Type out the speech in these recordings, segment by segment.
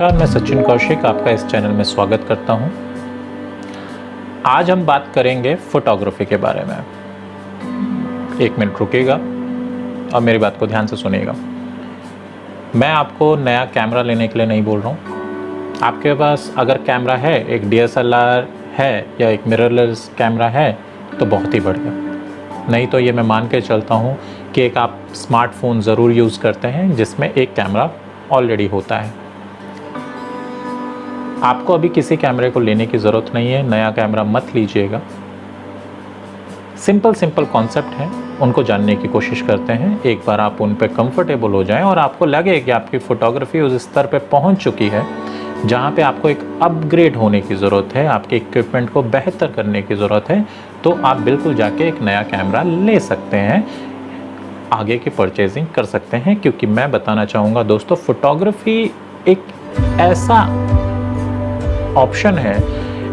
नमस्कार, मैं सचिन कौशिक आपका इस चैनल में स्वागत करता हूं। आज हम बात करेंगे फोटोग्राफी के बारे में। 1 मिनट रुकिएगा और मेरी बात को ध्यान से सुनिएगा। मैं आपको नया कैमरा लेने के लिए नहीं बोल रहा हूं। आपके पास अगर कैमरा है, एक DSLR है या एक मिररलेस कैमरा है तो बहुत ही बढ़िया। नहीं तो ये मैं मान के चलता हूं कि एक आप स्मार्टफोन ज़रूर यूज़ करते हैं जिसमें एक कैमरा ऑलरेडी होता है। आपको अभी किसी कैमरे को लेने की ज़रूरत नहीं है, नया कैमरा मत लीजिएगा। सिंपल कॉन्सेप्ट हैं, उनको जानने की कोशिश करते हैं। एक बार आप उन पे कंफर्टेबल हो जाएं और आपको लगे कि आपकी फ़ोटोग्राफी उस स्तर पे पहुंच चुकी है जहां पे आपको एक अपग्रेड होने की ज़रूरत है, आपके इक्विपमेंट को बेहतर करने की ज़रूरत है, तो आप बिल्कुल जाके एक नया कैमरा ले सकते हैं, आगे की परचेजिंग कर सकते हैं। क्योंकि मैं बताना चाहूँगा दोस्तों, फ़ोटोग्राफी एक ऐसा ऑप्शन है,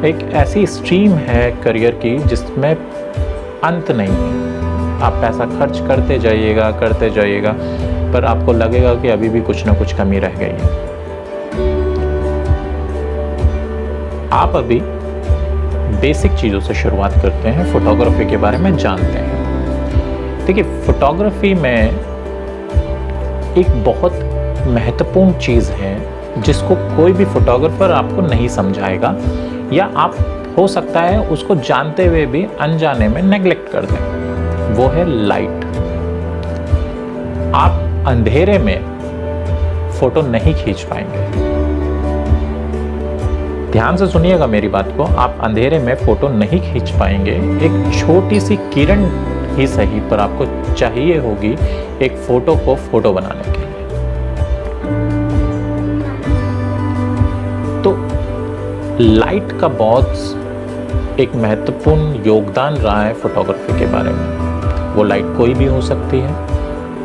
एक ऐसी स्ट्रीम है करियर की जिसमें अंत नहीं है। आप पैसा खर्च करते जाइएगा पर आपको लगेगा कि अभी भी कुछ ना कुछ कमी रह गई है। आप अभी बेसिक चीज़ों से शुरुआत करते हैं, फोटोग्राफी के बारे में जानते हैं। देखिए, फोटोग्राफी में एक बहुत महत्वपूर्ण चीज़ है जिसको कोई भी फोटोग्राफर आपको नहीं समझाएगा, या आप हो सकता है उसको जानते हुए भी अनजाने में नेग्लेक्ट कर दें। वो है लाइट। आप अंधेरे में फोटो नहीं खींच पाएंगे। ध्यान से सुनिएगा मेरी बात को। आप अंधेरे में फोटो नहीं खींच पाएंगे। एक छोटी सी किरण ही सही पर आपको चाहिए होगी एक फोटो को फोटो बनाने के लिए। तो लाइट का बहुत एक महत्वपूर्ण योगदान रहा है फोटोग्राफी के बारे में। वो लाइट कोई भी हो सकती है,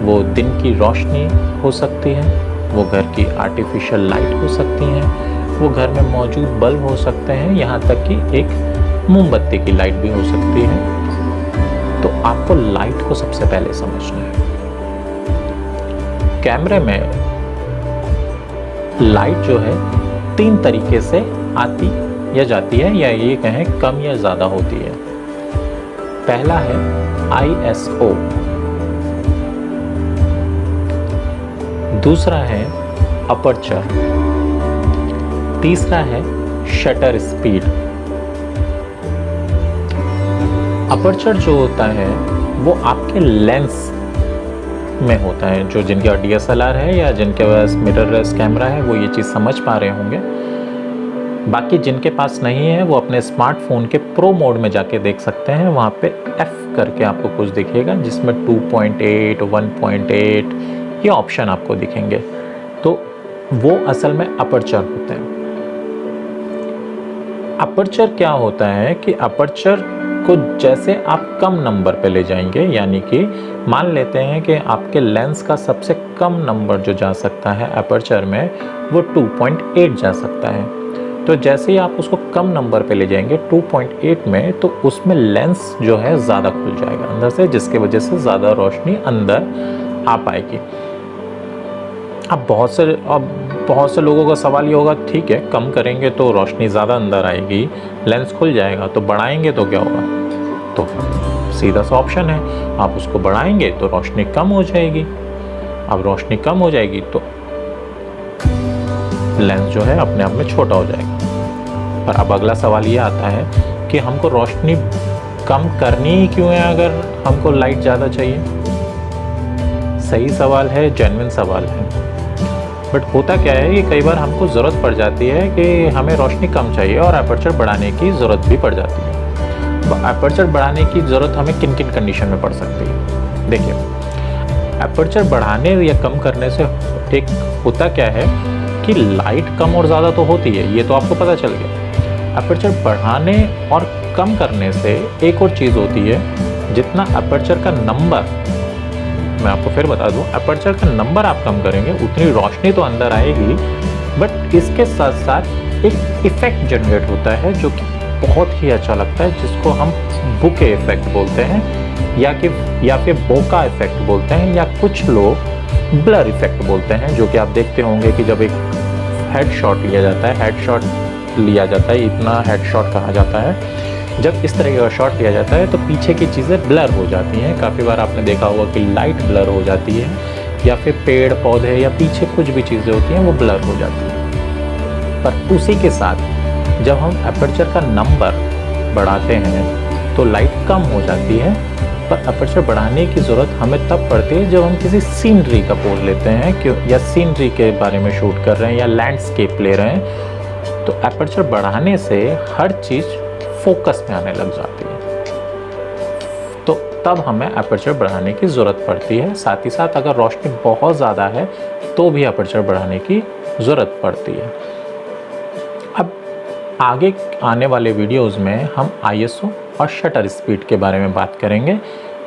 वो दिन की रोशनी हो सकती है, वो घर की आर्टिफिशियल लाइट हो सकती है, वो घर में मौजूद बल्ब हो सकते हैं, यहाँ तक कि एक मोमबत्ती की लाइट भी हो सकती है। तो आपको लाइट को सबसे पहले समझना है। कैमरे में लाइट जो है 3 तरीके से आती या जाती है, या ये कहें कम या ज़्यादा होती है। पहला है ISO, दूसरा है अपर्चर, तीसरा है शटर स्पीड। अपर्चर जो होता है वो आपके लेंस में होता है। जो जिनका DSLR है या जिनके पास मिररलेस कैमरा है वो ये चीज़ समझ पा रहे होंगे। बाकी जिनके पास नहीं है वो अपने स्मार्टफोन के प्रो मोड में जाके देख सकते हैं। वहाँ पे F करके आपको कुछ दिखेगा जिसमें 2.8, 1.8 ये ऑप्शन आपको दिखेंगे। तो वो असल में अपर्चर होते हैं। अपर्चर क्या होता है कि अपर्चर को जैसे आप कम नंबर पे ले जाएंगे, यानी कि मान लेते हैं कि आपके लेंस का सबसे कम नंबर जो जा सकता है अपर्चर में वो 2.8 जा सकता है। तो जैसे ही आप उसको कम नंबर पे ले जाएंगे 2.8 में, तो उसमें लेंस जो है ज़्यादा खुल जाएगा अंदर से, जिसके वजह से ज़्यादा रोशनी अंदर आ पाएगी। अब बहुत से लोगों का सवाल ये होगा, ठीक है कम करेंगे तो रोशनी ज़्यादा अंदर आएगी, लेंस खुल जाएगा, तो बढ़ाएंगे तो क्या होगा? तो सीधा सा ऑप्शन है, आप उसको बढ़ाएंगे तो रोशनी कम हो जाएगी। अब रोशनी कम हो जाएगी तो लेंस जो है अपने आप में छोटा हो जाएगा। पर अब अगला सवाल ये आता है कि हमको रोशनी कम करनी ही क्यों है अगर हमको लाइट ज़्यादा चाहिए? सही सवाल है, जेन्युइन सवाल है। बट होता क्या है कि कई बार हमको ज़रूरत पड़ जाती है कि हमें रोशनी कम चाहिए और अपर्चर बढ़ाने की ज़रूरत भी पड़ जाती है। तो अपर्चर बढ़ाने की ज़रूरत हमें किन किन कंडीशन में पड़ सकती है? देखिए, अपर्चर बढ़ाने या कम करने से एक होता क्या है कि लाइट कम और ज़्यादा तो होती है, ये तो आपको पता चल गया। अपर्चर बढ़ाने और कम करने से एक और चीज़ होती है, जितना अपर्चर का नंबर, मैं आपको फिर बता दूं, अपर्चर का नंबर आप कम करेंगे उतनी रोशनी तो अंदर आएगी, बट इसके साथ साथ एक इफ़ेक्ट जनरेट होता है जो कि बहुत ही अच्छा लगता है, जिसको हम बुके इफ़ेक्ट बोलते हैं, या फिर बोका इफ़ेक्ट बोलते हैं, या कुछ लोग ब्लर इफ़ेक्ट बोलते हैं, जो कि आप देखते होंगे कि जब एक हेडशॉट लिया जाता है, हेडशॉट लिया जाता है, इतना हेडशॉट कहा जाता है। जब इस तरह का शॉट लिया जाता है तो पीछे की चीज़ें ब्लर हो जाती हैं। काफ़ी बार आपने देखा होगा कि लाइट ब्लर हो जाती है, या फिर पेड़ पौधे या पीछे कुछ भी चीज़ें होती हैं वो ब्लर हो जाती हैं। पर उसी के साथ जब हम एपर्चर का नंबर बढ़ाते हैं तो लाइट कम हो जाती है, पर अपर्चर बढ़ाने की ज़रूरत हमें तब पड़ती है जब हम किसी सीनरी का पोज लेते हैं, क्यों, या सीनरी के बारे में शूट कर रहे हैं या लैंडस्केप ले रहे हैं। तो अपर्चर बढ़ाने से हर चीज़ फोकस में आने लग जाती है, तो तब हमें अपर्चर बढ़ाने की ज़रूरत पड़ती है। साथ ही साथ अगर रोशनी बहुत ज़्यादा है तो भी अपर्चर बढ़ाने की ज़रूरत पड़ती है। अब आगे आने वाले वीडियोज़ में हम ISO और शटर स्पीड के बारे में बात करेंगे।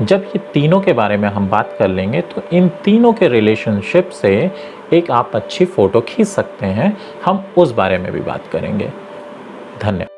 जब ये तीनों के बारे में हम बात कर लेंगे तो इन तीनों के रिलेशनशिप से एक आप अच्छी फ़ोटो खींच सकते हैं, हम उस बारे में भी बात करेंगे। धन्यवाद।